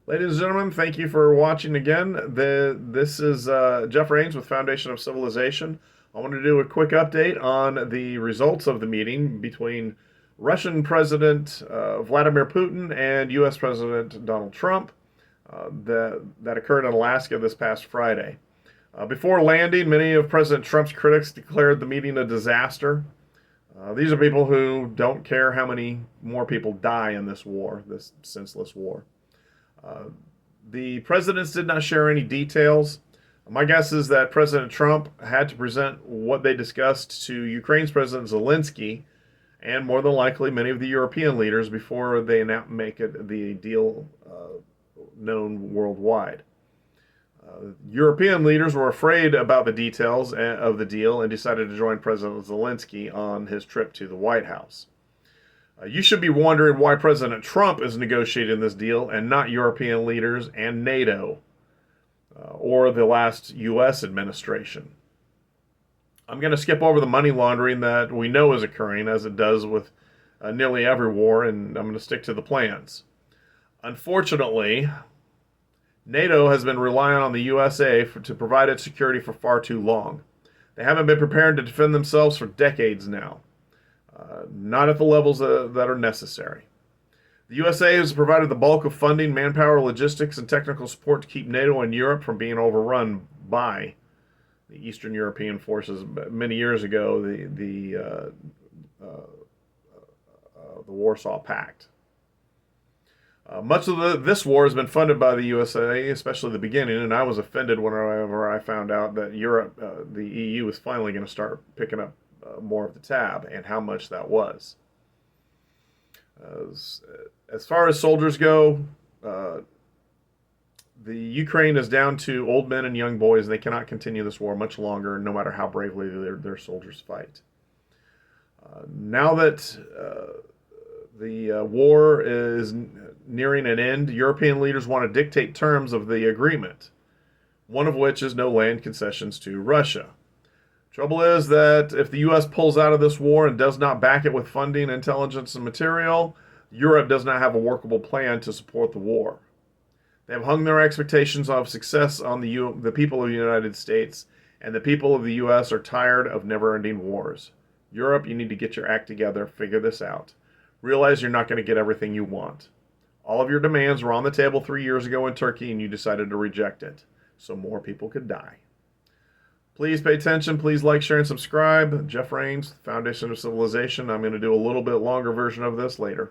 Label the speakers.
Speaker 1: Ladies and gentlemen, thank you for watching again. This is Jeff Rains with Foundation of Civilization. I want to do a quick update on the results of the meeting between Russian President Vladimir Putin and U.S. President Donald Trump that occurred in Alaska this past Friday. Before landing, many of President Trump's critics declared the meeting a disaster. These are people who don't care how many more people die in this war, this senseless war. Uh, the presidents did not share any details. My guess is that President Trump had to present what they discussed to Ukraine's President Zelensky and more than likely many of the European leaders before they make it the deal known worldwide. European leaders were afraid about the details of the deal and decided to join President Zelensky on his trip to the White House. You should be wondering why President Trump is negotiating this deal and not European leaders and NATO or the last U.S. administration. I'm going to skip over the money laundering that we know is occurring, as it does with nearly every war, and I'm going to stick to the plans. Unfortunately, NATO has been relying on the USA to provide its security for far too long. They haven't been prepared to defend themselves for decades now. Not at the levels that are necessary. The USA has provided the bulk of funding, manpower, logistics, and technical support to keep NATO and Europe from being overrun by the Eastern European forces. Many years ago, the Warsaw Pact. Much of this war has been funded by the USA, especially the beginning, and I was offended whenever I found out that Europe, the EU, was finally going to start picking up more of the tab, and how much that was. As far as soldiers go, the Ukraine is down to old men and young boys. They cannot continue this war much longer, no matter how bravely their soldiers fight. Now that the war is nearing an end, European leaders want to dictate terms of the agreement, one of which is no land concessions to Russia. Trouble is that if the U.S. pulls out of this war and does not back it with funding, intelligence, and material, Europe does not have a workable plan to support the war. They have hung their expectations of success on the people of the United States, and the people of the U.S. are tired of never-ending wars. Europe, you need to get your act together, figure this out. Realize you're not going to get everything you want. All of your demands were on the table 3 years ago in Turkey, and you decided to reject it, so more people could die. Please pay attention. Please like, share, and subscribe. Jeff Rains, Foundation of Civilization. I'm going to do a little bit longer version of this later.